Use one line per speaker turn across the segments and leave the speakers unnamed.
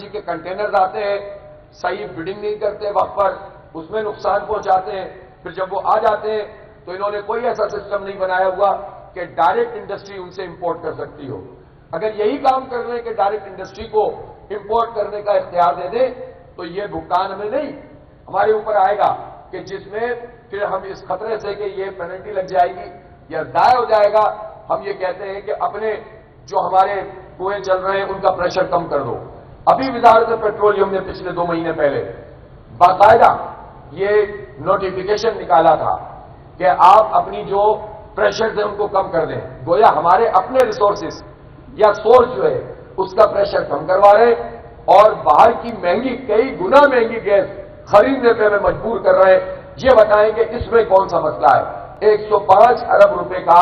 کسی کے کنٹینرز آتے ہیں، صحیح بڈنگ نہیں کرتے وقت پر، اس میں نقصان پہنچاتے ہیں، پھر جب وہ آ جاتے ہیں تو انہوں نے کوئی ایسا سسٹم نہیں بنایا ہوا کہ ڈائریکٹ انڈسٹری ان سے امپورٹ کر سکتی ہو۔ اگر یہی کام کر لیں کہ ڈائریکٹ انڈسٹری کو امپورٹ کرنے کا اختیار دے دیں تو یہ بھگتان ہمیں نہیں، ہمارے اوپر آئے گا، کہ جس میں پھر ہم اس خطرے سے کہ یہ پینلٹی لگ جائے گی یا ضائع ہو جائے گا، ہم یہ کہتے ہیں کہ اپنے جو ہمارے کنویں چل رہے ہیں ان کا پریشر کم کر دو۔ ابھی وزارت پیٹرولیم نے پچھلے 2 مہینے پہلے باقاعدہ یہ نوٹیفیکیشن نکالا تھا کہ آپ اپنی جو پریشر ہے ان کو کم کر دیں، گویا ہمارے اپنے ریسورسز یا سورس جو ہے اس کا پریشر کم کروا رہے ہیں، اور باہر کی مہنگی، کئی گنا مہنگی گیس خریدنے پہ ہمیں مجبور کر رہے ہیں۔ یہ بتائیں کہ اس میں کون سا مسئلہ ہے؟ 105 ارب روپے کا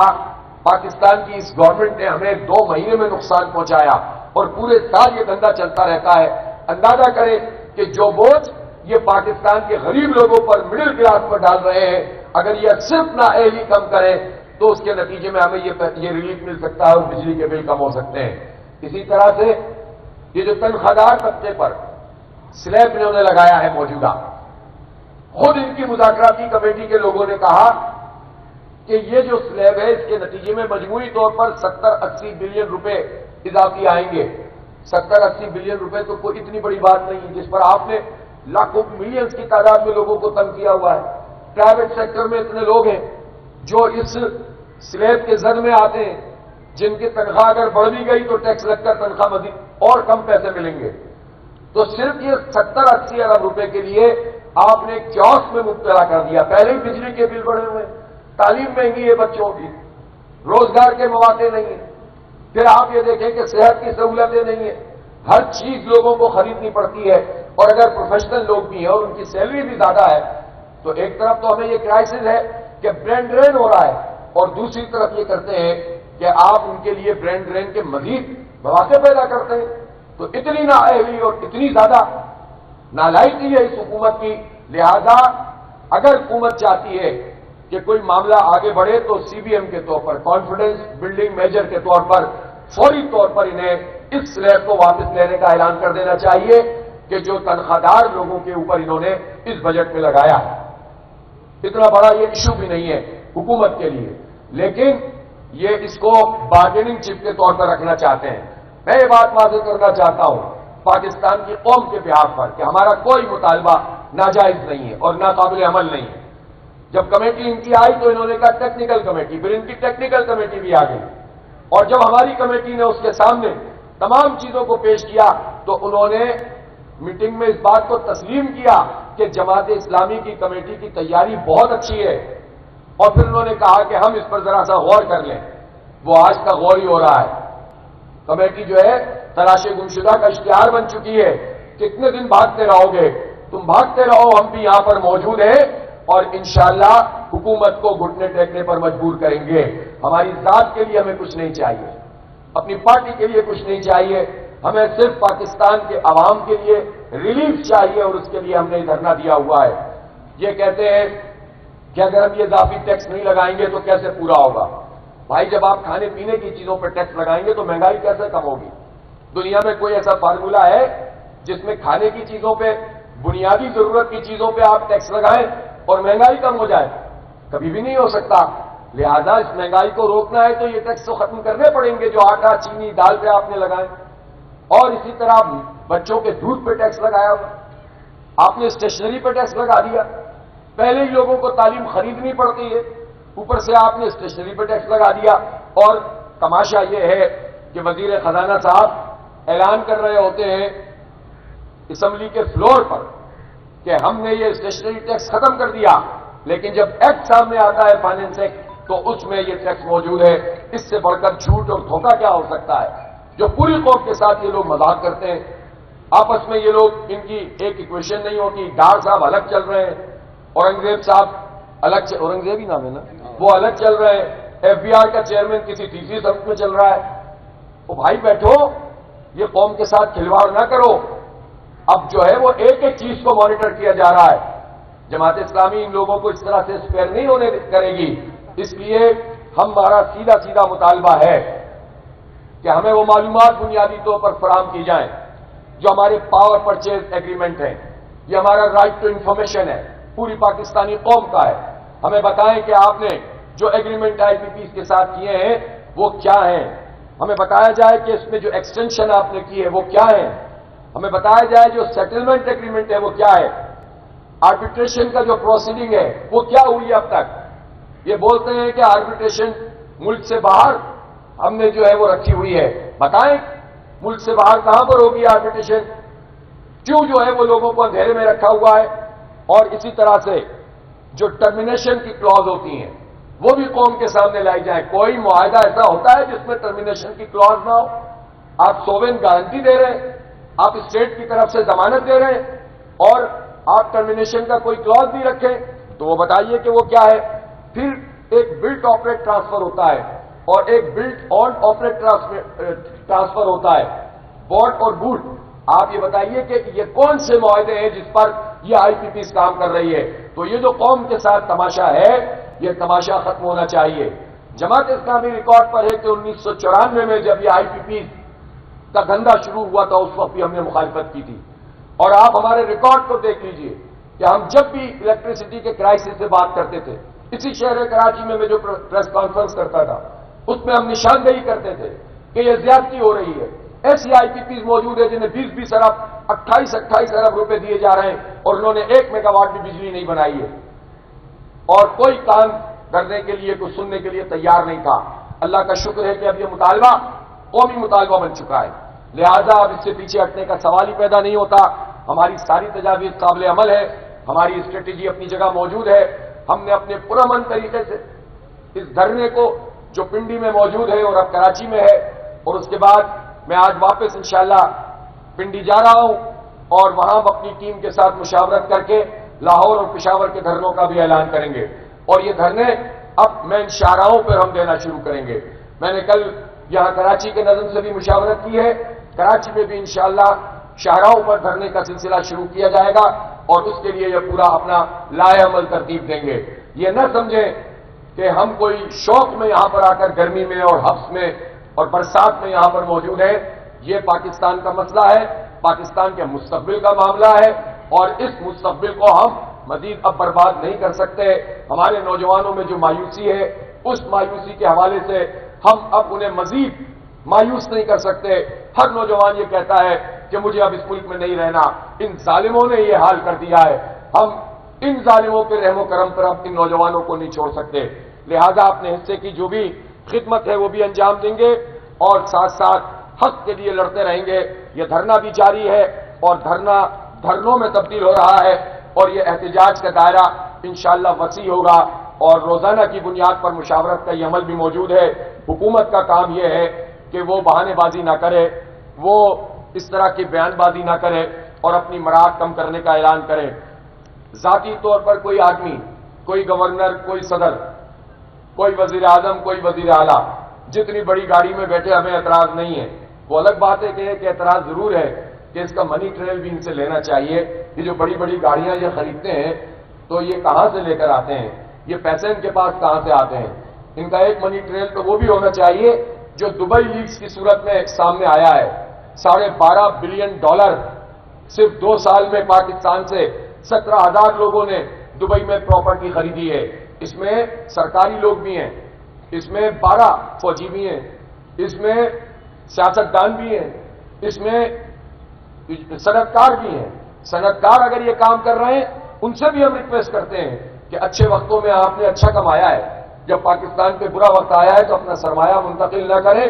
پاکستان کی اس گورنمنٹ نے ہمیں 2 مہینے میں نقصان پہنچایا، اور پورے سال یہ دھندا چلتا رہتا ہے۔ اندازہ کریں کہ جو بوجھ یہ پاکستان کے غریب لوگوں پر، مڈل کلاس پر ڈال رہے ہیں، اگر یہ صرف نااہلی کم کریں تو اس کے نتیجے میں ہمیں یہ ریلیف مل سکتا ہے اور بجلی کے بل کم ہو سکتے ہیں۔ اسی طرح سے یہ جو تنخواہ دار طبقے پر سلیب انہوں نے لگایا ہے موجودہ، خود ان کی مذاکراتی کمیٹی کے لوگوں نے کہا کہ یہ جو سلیب ہے اس کے نتیجے میں مجموعی طور پر 70-80 بلین روپے اضافی آئیں گے۔ 70-80 بلین روپے تو کوئی اتنی بڑی بات نہیں ہے جس پر آپ نے لاکھوں ملینز کی تعداد میں لوگوں کو تنگ کیا ہوا ہے۔ پرائیویٹ سیکٹر میں اتنے لوگ ہیں جو اس سلیب کے زد میں آتے ہیں، جن کی تنخواہ اگر بڑھ بھی گئی تو ٹیکس لگ کر تنخواہ مزید اور کم پیسے ملیں گے۔ تو صرف یہ 70-80 ارب روپے کے لیے آپ نے ایک چوس میں مبتلا کر دیا۔ پہلے ہی بجلی کے بل بڑھے ہوئے، تعلیم مہنگی ہے بچوں کی، روزگار کے مواقع نہیں ہیں، پھر آپ یہ دیکھیں کہ صحت کی سہولتیں نہیں ہیں، ہر چیز لوگوں کو خریدنی پڑتی ہے، اور اگر پروفیشنل لوگ بھی ہیں اور ان کی سیلری بھی زیادہ ہے تو ایک طرف تو ہمیں یہ کرائسس ہے کہ برین ڈرین ہو رہا ہے، اور دوسری طرف یہ کرتے ہیں کہ آپ ان کے لیے برین ڈرین کے مزید مواقع پیدا کرتے ہیں۔ تو اتنی نااہلی اور اتنی زیادہ نالائقی ہے اس حکومت کی، لہذا اگر حکومت چاہتی ہے کہ کوئی معاملہ آگے بڑھے تو سی بی ایم کے طور پر، کانفیڈنس بلڈنگ میجر کے طور پر، فوری طور پر انہیں اس سلیب کو واپس لینے کا اعلان کر دینا چاہیے کہ جو تنخواہ دار لوگوں کے اوپر انہوں نے اس بجٹ میں لگایا ہے۔ اتنا بڑا یہ ایشو بھی نہیں ہے حکومت کے لیے، لیکن یہ اس کو بارگیننگ چپ کے طور پر رکھنا چاہتے ہیں۔ میں یہ بات واضح کرنا چاہتا ہوں پاکستان کی قوم کے بحاف پر کہ ہمارا کوئی مطالبہ ناجائز نہیں ہے اور ناقابل عمل نہیں ہے۔ جب کمیٹی ان کی آئی تو انہوں نے کہا ٹیکنیکل کمیٹی، پھر ان کی ٹیکنیکل کمیٹی بھی آ گئی، اور جب ہماری کمیٹی نے اس کے سامنے تمام چیزوں کو پیش کیا تو انہوں نے میٹنگ میں اس بات کو تسلیم کیا کہ جماعت اسلامی کی کمیٹی کی تیاری بہت اچھی ہے، اور پھر انہوں نے کہا کہ ہم اس پر ذرا سا غور کر لیں۔ وہ آج کا غور ہی ہو رہا ہے۔ کمیٹی جو ہے تلاش گمشدہ کا اشتہار بن چکی ہے۔ کتنے دن بھاگتے رہو گے؟ تم بھاگتے رہو، ہم بھی یہاں پر موجود ہیں اور انشاءاللہ حکومت کو گھٹنے ٹیکنے پر مجبور کریں گے۔ ہماری ذات کے لیے ہمیں کچھ نہیں چاہیے، اپنی پارٹی کے لیے کچھ نہیں چاہیے، ہمیں صرف پاکستان کے عوام کے لیے ریلیف چاہیے، اور اس کے لیے ہم نے دھرنا دیا ہوا ہے۔ یہ کہتے ہیں کہ اگر ہم یہ اضافی ٹیکس نہیں لگائیں گے تو کیسے پورا ہوگا؟ بھائی جب آپ کھانے پینے کی چیزوں پر ٹیکس لگائیں گے تو مہنگائی کیسے کم ہوگی؟ دنیا میں کوئی ایسا فارمولا ہے جس میں کھانے کی چیزوں پہ، بنیادی ضرورت کی چیزوں پہ آپ ٹیکس لگائیں اور مہنگائی کم ہو جائے؟ کبھی بھی نہیں ہو سکتا۔ لہذا اس مہنگائی کو روکنا ہے تو یہ ٹیکس تو ختم کرنے پڑیں گے جو آٹا، چینی، دال پہ آپ نے لگائے، اور اسی طرح بچوں کے دودھ پہ ٹیکس لگایا ہوا، آپ نے اسٹیشنری پہ ٹیکس لگا دیا۔ پہلے ہی لوگوں کو تعلیم خریدنی پڑتی ہے، اوپر سے آپ نے اسٹیشنری پہ ٹیکس لگا دیا، اور تماشا یہ ہے کہ وزیر خزانہ صاحب اعلان کر رہے ہوتے ہیں اسمبلی کے فلور پر کہ ہم نے یہ اسٹیشنری ٹیکس ختم کر دیا، لیکن جب ایکٹ سامنے آتا ہے فائنینس ایکٹ تو اس میں یہ ٹیکس موجود ہے۔ اس سے بڑھ کر جھوٹ اور دھوکہ کیا ہو سکتا ہے؟ جو پوری قوم کے ساتھ یہ لوگ مذاق کرتے ہیں، آپس میں یہ لوگ، ان کی ایک ایکویشن نہیں ہوتی۔ ڈار صاحب الگ چل رہے ہیں، اورنگزیب صاحب الگ، اورنگزیب ہی نام ہے نا، وہ الگ چل رہے ہیں، ایف بی آر کا چیئرمین کسی تیسری سمت میں چل رہا ہے۔ وہ بھائی بیٹھو، یہ قوم کے ساتھ کھلواڑ نہ کرو۔ اب جو ہے وہ ایک ایک چیز کو مانیٹر کیا جا رہا ہے۔ جماعت اسلامی ان لوگوں کو اس طرح سے اسپیئر نہیں ہونے کرے گی، اس لیے ہمارا سیدھا سیدھا مطالبہ ہے کہ ہمیں وہ معلومات بنیادی طور پر فراہم کی جائیں جو ہمارے پاور پرچیز ایگریمنٹ ہیں، یہ ہمارا رائٹ ٹو انفارمیشن ہے، پوری پاکستانی قوم کا ہے. ہمیں بتائیں کہ آپ نے جو ایگریمنٹ آئی پی پیز کے ساتھ کیے ہیں وہ کیا ہیں. ہمیں بتایا جائے کہ اس میں جو ایکسٹینشن آپ نے کی ہے وہ کیا ہے. ہمیں بتایا جائے جو سیٹلمنٹ ایگریمنٹ ہے وہ کیا ہے. آربیٹریشن کا جو پروسیڈنگ ہے وہ کیا ہوئی اب تک. یہ بولتے ہیں کہ آربیٹریشن ملک سے باہر ہم نے جو ہے وہ رکھی ہوئی ہے. بتائیں ملک سے باہر کہاں پر ہوگی آربیٹریشن؟ کیوں جو ہے وہ لوگوں کو اندھیرے میں رکھا ہوا ہے؟ اور اسی طرح سے جو ٹرمینیشن کی کلوز ہوتی ہیں وہ بھی قوم کے سامنے لائی جائیں. کوئی معاہدہ ایسا ہوتا ہے جس میں ٹرمینیشن کی کلوز نہ ہو؟ آپ سوورین گارنٹی دے رہے ہیں، آپ اسٹیٹ کی طرف سے ضمانت دے رہے ہیں اور آپ ٹرمینیشن کا کوئی کلوز نہیں رکھیں تو وہ بتائیے کہ وہ کیا ہے. پھر ایک بلٹ آپریٹ ٹرانسفر ہوتا ہے اور ایک بلٹ آن آپریٹ ٹرانسفر ہوتا ہے، بوٹ اور بوٹ. آپ یہ بتائیے کہ یہ کون سے معاہدے ہیں جس پر یہ آئی پی پیز کام کر رہی ہے. تو یہ جو قوم کے ساتھ تماشا ہے یہ تماشا ختم ہونا چاہیے. جماعت اسلامی ریکارڈ پر ہے کہ 1994 میں جب یہ آئی پی پیز کا دھندا شروع ہوا تھا اس وقت بھی ہم نے مخالفت کی تھی. اور آپ ہمارے ریکارڈ کو دیکھ لیجئے کہ ہم جب بھی الیکٹریسٹی کے کرائسس سے بات کرتے تھے، اسی شہر کراچی میں جو پریس کانفرنس کرتا تھا اس میں ہم نشاندہی کرتے تھے کہ یہ زیادتی ہو رہی ہے. ایسی آئی پی پیز موجود ہے جنہیں 20 ارب 28 ارب روپے دیے جا رہے ہیں اور انہوں نے 1 میگا واٹ بھی بجلی نہیں بنائی ہے اور کوئی کام کرنے کے لیے کوئی سننے کے لیے تیار نہیں تھا. اللہ کا شکر ہے کہ اب یہ مطالبہ قومی مطالبہ بن چکا ہے، لہذا اب اس سے پیچھے ہٹنے کا سوال ہی پیدا نہیں ہوتا. ہماری ساری تجاویز قابل عمل ہے، ہماری اسٹریٹجی اپنی جگہ موجود ہے. ہم نے اپنے پرامن طریقے سے اس دھرنے کو جو پنڈی میں موجود ہے اور اب کراچی میں ہے، اور اس کے بعد میں آج واپس انشاءاللہ پنڈی جا رہا ہوں اور وہاں اپنی ٹیم کے ساتھ مشاورت کر کے لاہور اور پشاور کے دھرنوں کا بھی اعلان کریں گے. اور یہ دھرنے اب مین شاہراہوں پر ہم دینا شروع کریں گے. میں نے کل یہاں کراچی کے نظم سے بھی مشاورت کی ہے، کراچی میں بھی انشاءاللہ شاہراہوں پر دھرنے کا سلسلہ شروع کیا جائے گا اور اس کے لیے یہ پورا اپنا لائے عمل ترتیب دیں گے. یہ نہ سمجھیں کہ ہم کوئی شوق میں یہاں پر آ کر گرمی میں اور حبس میں اور برسات میں یہاں پر موجود ہیں. یہ پاکستان کا مسئلہ ہے، پاکستان کے مستقبل کا معاملہ ہے اور اس مستقبل کو ہم مزید اب برباد نہیں کر سکتے. ہمارے نوجوانوں میں جو مایوسی ہے اس مایوسی کے حوالے سے ہم اب انہیں مزید مایوس نہیں کر سکتے. ہر نوجوان یہ کہتا ہے کہ مجھے اب اس ملک میں نہیں رہنا، ان ظالموں نے یہ حال کر دیا ہے. ہم ان ظالموں کے رحم و کرم پر اب ان نوجوانوں کو نہیں چھوڑ سکتے. لہذا اپنے حصے کی جو بھی خدمت ہے وہ بھی انجام دیں گے اور ساتھ ساتھ حق کے لیے لڑتے رہیں گے. یہ دھرنا بھی جاری ہے اور دھرنا دھرنوں میں تبدیل ہو رہا ہے اور یہ احتجاج کا دائرہ انشاءاللہ وسیع ہوگا اور روزانہ کی بنیاد پر مشاورت کا یہ عمل بھی موجود ہے. حکومت کا کام یہ ہے کہ وہ بہانے بازی نہ کرے، وہ اس طرح کی بیان بازی نہ کرے اور اپنی مراعات کم کرنے کا اعلان کرے. ذاتی طور پر کوئی آدمی، کوئی گورنر، کوئی صدر، کوئی وزیر اعظم، کوئی وزیر اعلیٰ جتنی بڑی گاڑی میں بیٹھے ہمیں اعتراض نہیں ہے. وہ الگ بات ہے کہ اعتراض ضرور ہے کہ اس کا منی ٹریل بھی ان سے لینا چاہیے. یہ جو بڑی بڑی گاڑیاں یہ خریدتے ہیں تو یہ کہاں سے لے کر آتے ہیں؟ یہ پیسے ان کے پاس کہاں سے آتے ہیں؟ ان کا ایک منی ٹریل تو وہ بھی ہونا چاہیے جو دبئی لیکس کی صورت میں سامنے آیا ہے. $12.5 بلین صرف 2 سال میں پاکستان سے 17,000 لوگوں نے دبئی میں پراپرٹی خریدی ہے. اس میں سرکاری لوگ بھی ہیں، اس میں 12 فوجی بھی ہیں، اس میں سیاستدان بھی ہیں، اس میں صنعت کار بھی ہیں. صنعت کار اگر یہ کام کر رہے ہیں ان سے بھی ہم ریکویسٹ کرتے ہیں کہ اچھے وقتوں میں آپ نے اچھا کمایا ہے، جب پاکستان پہ برا وقت آیا ہے تو اپنا سرمایہ منتقل نہ کریں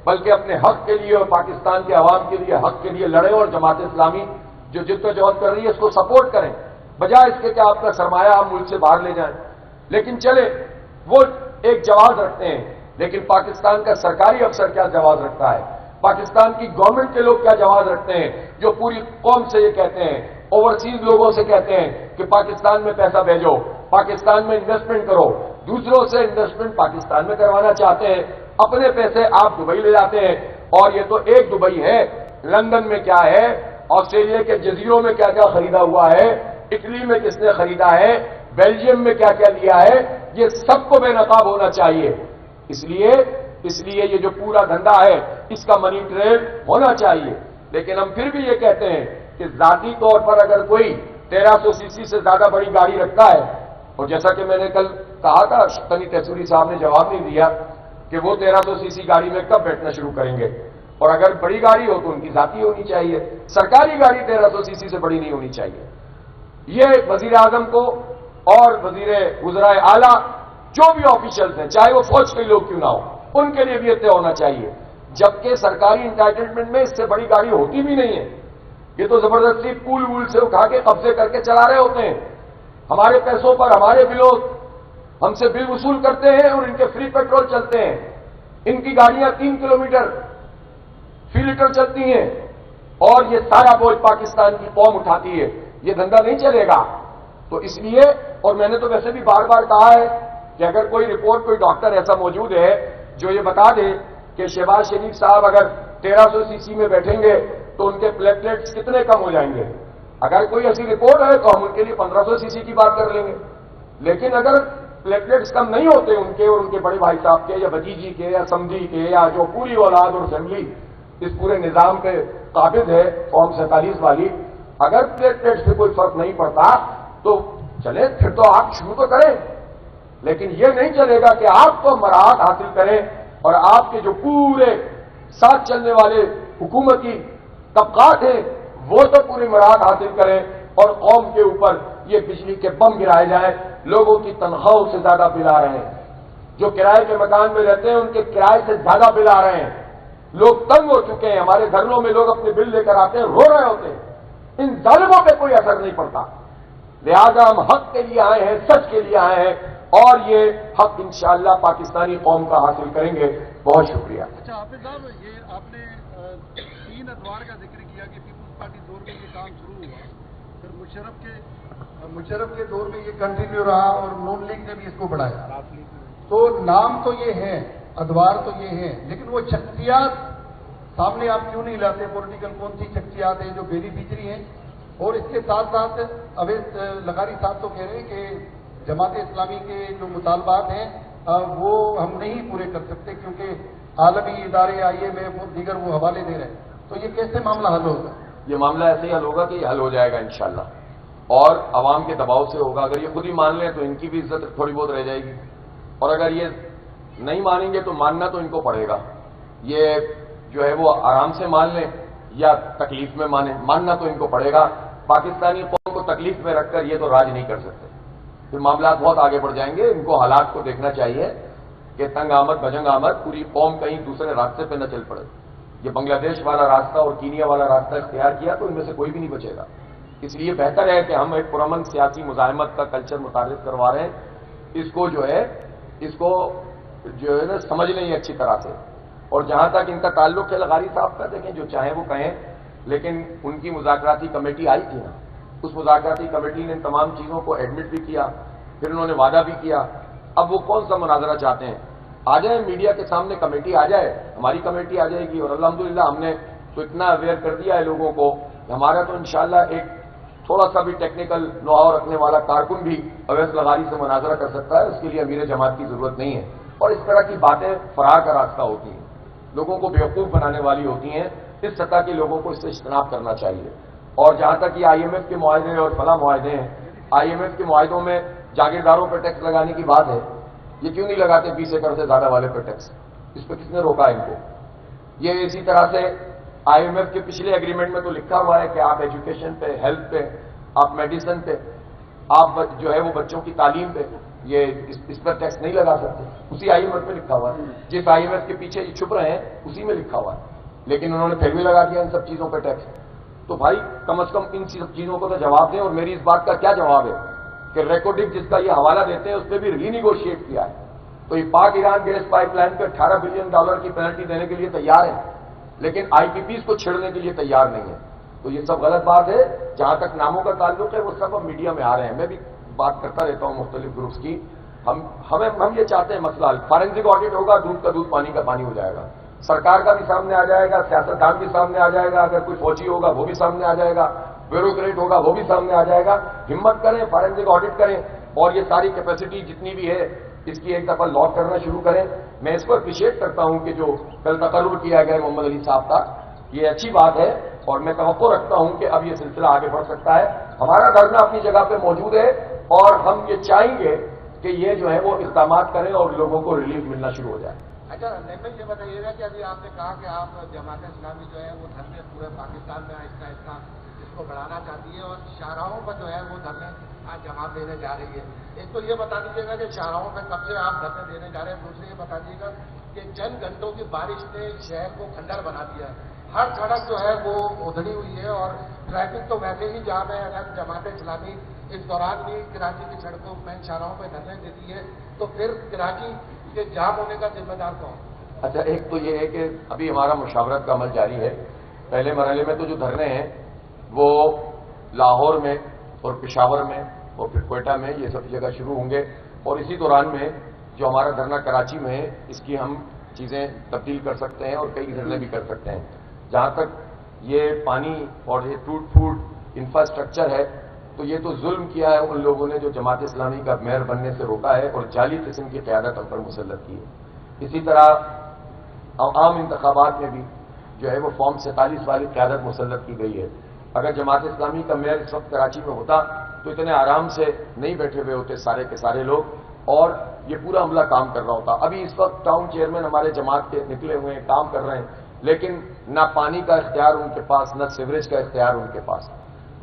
بلکہ اپنے حق کے لیے اور پاکستان کے عوام کے لیے حق کے لیے لڑیں اور جماعت اسلامی جو جدوجہد کر رہی ہے اس کو سپورٹ کریں، بجائے اس کے کہ آپ کا سرمایہ آپ ملک سے باہر لے جائیں. لیکن چلے وہ ایک جواز رکھتے ہیں، لیکن پاکستان کا سرکاری افسر کیا جواز رکھتا ہے؟ پاکستان کی گورنمنٹ کے لوگ کیا جواز رکھتے ہیں جو پوری قوم سے یہ کہتے ہیں، اوورسیز لوگوں سے کہتے ہیں کہ پاکستان میں پیسہ بھیجو، پاکستان میں انویسٹمنٹ کرو. دوسروں سے انویسٹمنٹ پاکستان میں کروانا چاہتے ہیں، اپنے پیسے آپ دبئی لے جاتے ہیں. اور یہ تو ایک دبئی ہے، لندن میں کیا ہے، آسٹریلیا کے جزیروں میں کیا کیا خریدا ہوا ہے، اٹلی میں کس نے خریدا ہے، بیلجیم میں کیا کیا لیا ہے، یہ سب کو بے نقاب ہونا چاہیے. اس لیے یہ جو پورا دھندا ہے اس کا منی ٹریل ہونا چاہیے. لیکن ہم پھر بھی یہ کہتے ہیں کہ ذاتی طور پر اگر کوئی 1300 سی سی سے زیادہ بڑی گاڑی رکھتا ہے، اور جیسا کہ میں نے کل کہا تھا، تنی تیسوری صاحب نے جواب نہیں دیا کہ وہ 1300 سی سی گاڑی میں کب بیٹھنا شروع کریں گے، اور اگر بڑی گاڑی ہو تو ان کی ذاتی ہونی چاہیے، سرکاری گاڑی 1300 سی سی سے بڑی نہیں ہونی چاہیے۔ یہ وزیر اعظم کو اور وزرائے اعلیٰ جو بھی آفیشلز ہیں، چاہے وہ فوج کے لوگ کیوں نہ ہو، ان کے لیے بھی یہ طے ہونا چاہیے، جبکہ سرکاری انٹائٹلمنٹ میں اس سے بڑی گاڑی ہوتی بھی نہیں ہے۔ یہ تو زبردستی پول وول سے اٹھا کے قبضے کر کے چلا رہے ہوتے ہیں، ہمارے پیسوں پر ہمارے بلوں، ہم سے بل وصول کرتے ہیں اور ان کے فری پیٹرول چلتے ہیں، ان کی گاڑیاں 3 کلومیٹر فی لیٹر چلتی ہیں، اور یہ سارا بوجھ پاکستان کی قوم اٹھاتی ہے۔ یہ دھندا نہیں چلے گا۔ تو اس لیے، اور میں نے تو ویسے بھی بار بار کہا ہے کہ اگر کوئی رپورٹ، کوئی ڈاکٹر ایسا موجود ہے جو یہ بتا دے کہ شہباز شریف صاحب اگر 1300 سی سی میں بیٹھیں گے تو ان کے پلیٹلیٹس کتنے کم ہو جائیں گے، اگر کوئی ایسی رپورٹ ہے تو ہم ان کے لیے 1500 سی سی کی بات کر لیں گے۔ لیکن اگر پلیٹلیٹس کم نہیں ہوتے ان کے اور ان کے بڑے بھائی صاحب کے یا بھتیجی کے یا سمجھی کے یا جو پوری اولاد اور اسمبلی اس پورے نظام پہ قابض ہے، فارم 47 والی، اگر پلیٹلیٹ سے کوئی فرق نہیں پڑتا تو چلے، پھر تو آپ شروع تو کریں، لیکن یہ نہیں چلے گا کہ آپ تو مراحت حاصل کریں اور آپ کے جو پورے ساتھ چلنے والے حکومتی طبقات ہیں وہ تو پوری مراحت حاصل کریں اور قوم کے اوپر یہ بجلی کے بم گرائے جائیں۔ لوگوں کی تنخواہوں سے زیادہ بل آ رہے ہیں، جو کرائے کے مکان میں رہتے ہیں ان کے کرائے سے زیادہ بل آ رہے ہیں، لوگ تنگ ہو چکے ہیں، ہمارے گھروں میں لوگ اپنے بل لے کر آتے ہیں، رو رہے ہوتے ہیں، ان ظالموں پہ کوئی اثر نہیں پڑتا۔ لہذا ہم حق کے لیے آئے ہیں، سچ کے لیے آئے ہیں، اور یہ حق انشاءاللہ پاکستانی قوم کا حاصل کریں گے۔ بہت شکریہ۔
اچھا حافظ صاحب، یہ آپ نے 3 ادوار کا ذکر کیا کہ پیپلز پارٹی دور میں یہ کام شروع ہوا، پھر مشرف کے دور میں یہ کنٹینیو رہا اور نون لیگ نے بھی اس کو بڑھایا۔ تو نام تو یہ ہے، ادوار تو یہ ہیں، لیکن وہ شخصیات سامنے آپ کیوں نہیں لاتے؟ پولیٹیکل کون سی شخصیات ہیں جو بینیفیشری ہیں؟ اور اس کے ساتھ ساتھ اویس لغاری صاحب تو کہہ رہے ہیں کہ جماعت اسلامی کے جو مطالبات ہیں وہ ہم نہیں پورے کر سکتے کیونکہ عالمی ادارے IMF اور دیگر وہ حوالے دے رہے ہیں، تو یہ کیسے معاملہ حل ہوگا؟
یہ معاملہ ایسے ہی حل ہوگا کہ یہ حل ہو جائے گا انشاءاللہ، اور عوام کے دباؤ سے ہوگا۔ اگر یہ خود ہی مان لیں تو ان کی بھی عزت تھوڑی بہت رہ جائے گی، اور اگر یہ نہیں مانیں گے تو ماننا تو ان کو پڑے گا۔ یہ جو ہے وہ آرام سے مان لیں یا تکلیف میں مانیں، ماننا تو ان کو پڑے گا۔ پاکستانی قوم کو تکلیف میں رکھ کر یہ تو راج نہیں کر سکتے، پھر معاملات بہت آگے بڑھ جائیں گے۔ ان کو حالات کو دیکھنا چاہیے کہ تنگ آمد بجنگ آمد پوری قوم کہیں دوسرے راستے پہ نہ چل پڑے۔ یہ بنگلہ دیش والا راستہ اور کینیا والا راستہ اختیار کیا تو ان میں سے کوئی بھی نہیں بچے گا۔ اس لیے بہتر ہے کہ ہم ایک پرامن سیاسی مزاحمت کا کلچر متعارف کروا رہے ہیں، اس کو جو ہے نا سمجھ لیں اچھی طرح سے۔ اور جہاں تک ان کا تعلق ہے لغاری صاحب کا، دیکھیں جو چاہیں وہ کہیں، لیکن ان کی مذاکراتی کمیٹی آئی تھی نا، اس مذاکراتی کمیٹی نے ان تمام چیزوں کو ایڈمٹ بھی کیا، پھر انہوں نے وعدہ بھی کیا۔ اب وہ کون سا مناظرہ چاہتے ہیں؟ آ جائیں میڈیا کے سامنے، کمیٹی آ جائے، ہماری کمیٹی آ جائے گی، اور الحمدللہ ہم نے تو اتنا اویئر کر دیا ہے لوگوں کو کہ ہمارا تو انشاءاللہ ایک تھوڑا سا بھی ٹیکنیکل نو ہاؤ رکھنے والا کارکن بھی اویس لغاری سے مناظرہ کر سکتا ہے، اس کے لیے امیر جماعت کی ضرورت نہیں ہے۔ اور اس طرح کی باتیں فرار کا راستہ ہوتی ہیں، لوگوں کو بیوقوف بنانے والی ہوتی ہیں، اس سطح کے لوگوں کو اس سے اجتناب کرنا چاہیے۔ اور جہاں تک یہ IMF کے معاہدے اور فلاں معاہدے ہیں، IMF کے معاہدوں میں جاگیرداروں پہ ٹیکس لگانے کی بات ہے، یہ کیوں نہیں لگاتے 20 ایکڑ سے زیادہ والے پہ ٹیکس؟ اس پہ کس نے روکا ان کو؟ یہ اسی طرح سے IMF کے پچھلے ایگریمنٹ میں تو لکھا ہوا ہے کہ آپ ایجوکیشن پہ، ہیلتھ پہ، آپ میڈیسن پہ، آپ جو ہے وہ بچوں کی تعلیم پہ، یہ اس پر ٹیکس نہیں لگا سکتے۔ اسی IMF میں لکھا ہوا ہے، جس IMF کے پیچھے یہ چھپ رہے ہیں اسی میں لکھا ہوا ہے، لیکن انہوں نے پھر بھی لگا دیا ان سب چیزوں پہ ٹیکس۔ تو بھائی کم از کم ان سب چیزوں کو تو جواب دیں۔ اور میری اس بات کا کیا جواب ہے کہ ریکوڈک جس کا یہ حوالہ دیتے ہیں اس پہ بھی ری نیگوشیٹ کیا ہے، تو یہ پاک ایران گیس پائپ لائن پہ $18 بلین کی پینلٹی دینے کے لیے تیار ہے، لیکن IPPs کو چھیڑنے کے لیے تیار نہیں ہے۔ تو یہ سب غلط بات ہے۔ جہاں تک ناموں کا تعلق ہے وہ سب اب میڈیا میں آ رہے ہیں، میں بھی بات کرتا رہتا ہوں مختلف گروپس کی۔ ہم یہ چاہتے ہیں مسئلہ حل، فارنسک آڈٹ ہوگا، دودھ کا دودھ پانی کا پانی ہو جائے گا، سرکار کا بھی سامنے آ جائے گا، سیاستدان بھی سامنے آ جائے گا، اگر کوئی فوجی ہوگا وہ بھی سامنے آ جائے گا، بیوروکریٹ ہوگا وہ بھی سامنے آ جائے گا۔ ہمت کریں، فارنسک آڈٹ کریں، اور یہ ساری کیپیسٹی جتنی بھی ہے اس کی ایک دفعہ لاک کرنا شروع کریں۔ میں اس کو اپریشیٹ کرتا ہوں کہ جو کل تقرر کیا گیا محمد علی صاحب کا، یہ اچھی بات ہے اور میں توقع رکھتا ہوں کہ اب یہ سلسلہ آگے بڑھ سکتا ہے. ہمارا دھرنا اپنی جگہ پہ موجود ہے اور ہم یہ چاہیں گے کہ یہ جو ہے وہ اقدامات کریں اور لوگوں کو ریلیف ملنا شروع ہو جائے.
اچھا نیمل یہ بتائیے گا کہ ابھی آپ نے کہا کہ آپ جماعت اسلامی جو ہے وہ دھرنے پورے پاکستان میں آہستہ آہستہ اس کو بڑھانا چاہتی ہے اور شاہراہوں پر جو ہے وہ دھرنے آج جماعت دینے جا رہی ہے. ایک تو یہ بتا دیجیے گا کہ شاہراہوں پہ کب سے آپ دھرنے دینے جا رہے ہیں. دوسرے یہ بتا دیجیے گا کہ چند گھنٹوں کی بارش نے شہر کو کھنڈر بنا دیا ہے. ہر سڑک جو ہے وہ ادھڑی ہوئی ہے اور ٹریفک تو ویسے ہی جام ہے. اگر جماعت اسلامی اس دوران بھی کراچی کی سڑکوں میں شاہراہوں پہ دھرنے دیتی ہے تو پھر کراچی کے جام ہونے کا ذمہ دار کون؟
اچھا ایک تو یہ ہے کہ ابھی ہمارا مشاورت کا عمل جاری ہے. پہلے مرحلے میں تو جو دھرنے ہیں وہ لاہور میں اور پشاور میں اور پھر کوئٹہ میں یہ سب جگہ شروع ہوں گے اور اسی دوران میں جو ہمارا دھرنا کراچی میں ہے اس کی ہم چیزیں تبدیل کر سکتے ہیں اور کئی دھرنے بھی کر سکتے ہیں. جہاں تک یہ پانی اور یہ ٹوٹ پھوٹ انفراسٹرکچر ہے تو یہ تو ظلم کیا ہے ان لوگوں نے جو جماعت اسلامی کا میئر بننے سے روکا ہے اور جعلی قسم کی قیادت ہم پر مسلط کی ہے. اسی طرح عام انتخابات میں بھی جو ہے وہ فارم 47 والی قیادت مسلط کی گئی ہے. اگر جماعت اسلامی کا میئر اس وقت کراچی میں ہوتا تو اتنے آرام سے نہیں بیٹھے ہوئے ہوتے سارے کے سارے لوگ اور یہ پورا عملہ کام کر رہا ہوتا. ابھی اس وقت ٹاؤن چیئرمین ہمارے جماعت کے نکلے ہوئے ہیں, کام کر رہے ہیں, لیکن نہ پانی کا اختیار ان کے پاس, نہ سیوریج کا اختیار ان کے پاس,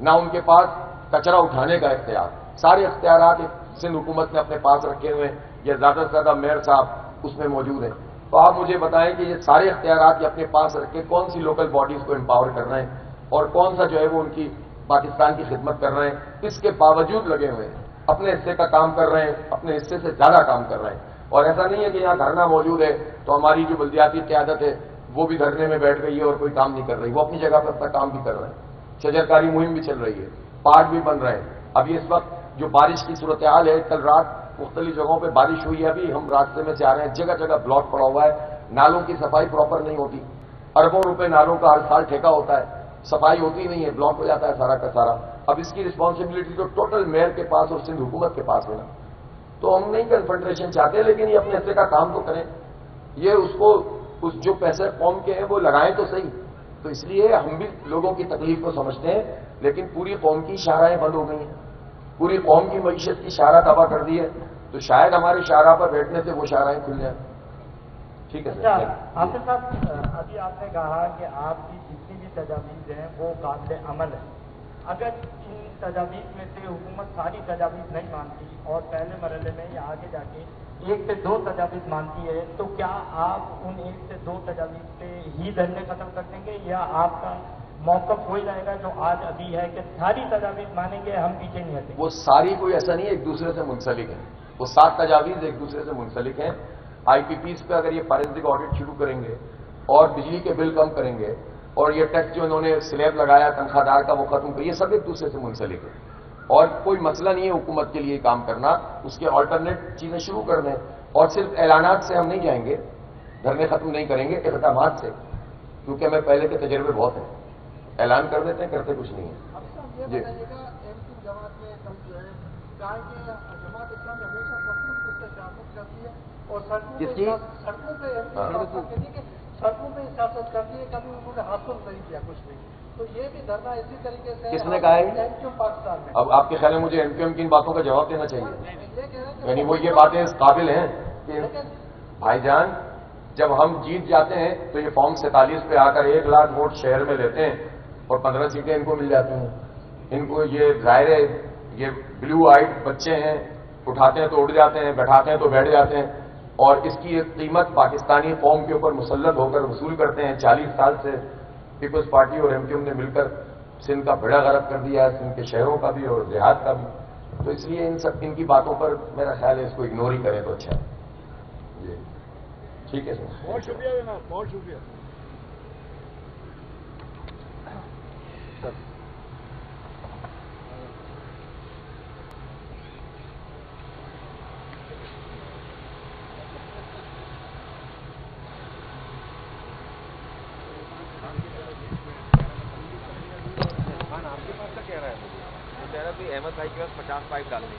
نہ ان کے پاس کچرا اٹھانے کا اختیار. سارے اختیارات سندھ حکومت نے اپنے پاس رکھے ہوئے ہیں. یہ زیادہ سے زیادہ میئر صاحب اس میں موجود ہیں. تو آپ مجھے بتائیں کہ یہ سارے اختیارات یہ اپنے پاس رکھ کے کون سی لوکل باڈیز کو امپاور کر رہے ہیں اور کون سا جو ہے وہ ان کی پاکستان کی خدمت کر رہے ہیں. اس کے باوجود لگے ہوئے ہیں, اپنے حصے کا کام کر رہے ہیں, اپنے حصے سے زیادہ کام کر رہے ہیں. اور ایسا نہیں ہے کہ یہاں دھرنا موجود ہے تو ہماری جو بلدیاتی قیادت ہے وہ بھی دھرنے میں بیٹھ گئی ہے اور کوئی کام نہیں کر رہی. وہ اپنی جگہ پر اپنا کام بھی کر رہے ہیں. شجرکاری مہم بھی چل رہی ہے, پارک بھی بن رہے ہیں. ابھی اس وقت جو بارش کی صورتحال ہے, کل رات مختلف جگہوں پہ بارش ہوئی ہے, ابھی ہم راستے میں سے آ رہے ہیں, جگہ جگہ بلاک پڑا ہوا ہے. نالوں کی صفائی پراپر نہیں ہوتی, اربوں روپے نالوں کا ہر سال ٹھیکہ ہوتا ہے, صفائی ہوتی نہیں ہے, بلاک ہو جاتا ہے سارا کا سارا. اب اس کی رسپانسبلٹی تو ٹوٹل میئر کے پاس اور سندھ حکومت کے پاس ہے نا. تو ہم نہیں کنفنٹریشن چاہتے, لیکن یہ اپنے حصے کا کام تو کریں. یہ اس کو جو پیسے قوم کے ہیں وہ لگائیں تو صحیح. تو اس لیے ہم بھی لوگوں کی تکلیف کو سمجھتے ہیں, لیکن پوری قوم کی شاہراہیں بند ہو گئی ہیں, پوری قوم کی معیشت کی شاہراہ تباہ کر دی ہے. تو شاید ہمارے شاہراہ پر بیٹھنے سے وہ شاہراہیں کھل جائیں. ٹھیک ہے سر.
آصف صاحب, ابھی آپ نے کہا کہ آپ کی جتنی بھی تجاویز ہیں وہ قابل عمل ہے. اگر ان تجاویز میں سے حکومت ساری تجاویز نہیں مانتی اور پہلے مرحلے میں یا آگے جا کے 1 سے 2 تجاویز مانتی ہے تو کیا آپ ان 1 سے 2 تجاویز پہ ہی دھرنے ختم کر دیں گے یا آپ کا موقف ہو جائے گا جو آج ابھی ہے کہ ساری تجاویز مانیں گے, ہم پیچھے نہیں ہٹیں گے؟
وہ ساری کوئی ایسا نہیں ہے ایک دوسرے سے منسلک ہیں. وہ 7 تجاویز ایک دوسرے سے منسلک ہیں. آئی پی پیز پہ اگر یہ فارنسک آڈٹ شروع کریں گے اور بجلی کے بل کم کریں گے اور یہ ٹیکس جو انہوں نے سلیب لگایا تنخواہ دار کا وہ ختم کر, یہ سب ایک دوسرے سے منسلک ہے اور کوئی مسئلہ نہیں ہے حکومت کے لیے کام کرنا. اس کے آلٹرنیٹ چیزیں شروع کر دیں اور صرف اعلانات سے ہم نہیں جائیں گے, دھرنے ختم نہیں کریں گے, اقدامات سے, کیونکہ ہمیں پہلے کے تجربے بہت ہیں. اعلان کر دیتے ہیں, کرتے کچھ نہیں ہے. جی
جماعت میں کم جو ہے جماعت اسلام ہمیشہ کرتی ہے اور سڑکوں پہ سیاست کرتی ہے, کبھی انہوں نے حاصل نہیں کیا کچھ بھی. تو یہ بھی دھرنا اسی طریقے سے
کس نے کہا ہے؟
ایم کیو پاکستان میں.
اب آپ کے خیال میں مجھے ایم کیو ایم کی ان باتوں کا جواب دینا چاہیے؟ یعنی وہ یہ باتیں اس قابل ہیں کہ بھائی جان جب ہم جیت جاتے ہیں تو یہ فارم 47 پہ آ کر 1 لاکھ ووٹ شہر میں لیتے ہیں اور 15 سیٹیں ان کو مل جاتی ہیں. ان کو یہ ظاہر ہے یہ بلو آئیڈ بچے ہیں, اٹھاتے ہیں تو اڑ جاتے ہیں, بیٹھاتے ہیں تو بیٹھ جاتے ہیں اور اس کی ایک قیمت پاکستانی قوم کے اوپر مسلط ہو کر وصول کرتے ہیں. 40 سال سے پیپلز پارٹی اور ایم کیو ایم نے مل کر سندھ کا بیڑا غرق کر دیا ہے, سندھ کے شہروں کا بھی اور دیہات کا بھی. تو اس لیے ان کی باتوں پر میرا خیال ہے اس کو اگنور ہی کریں تو اچھا ہے. جی ٹھیک ہے سر,
بہت شکریہ جناب, بہت شکریہ.
آپ کے پاس کیا کہہ رہا ہے؟ وہ کہہ رہا ہے احمد بھائی کے پاس 50 پائپ ڈالنے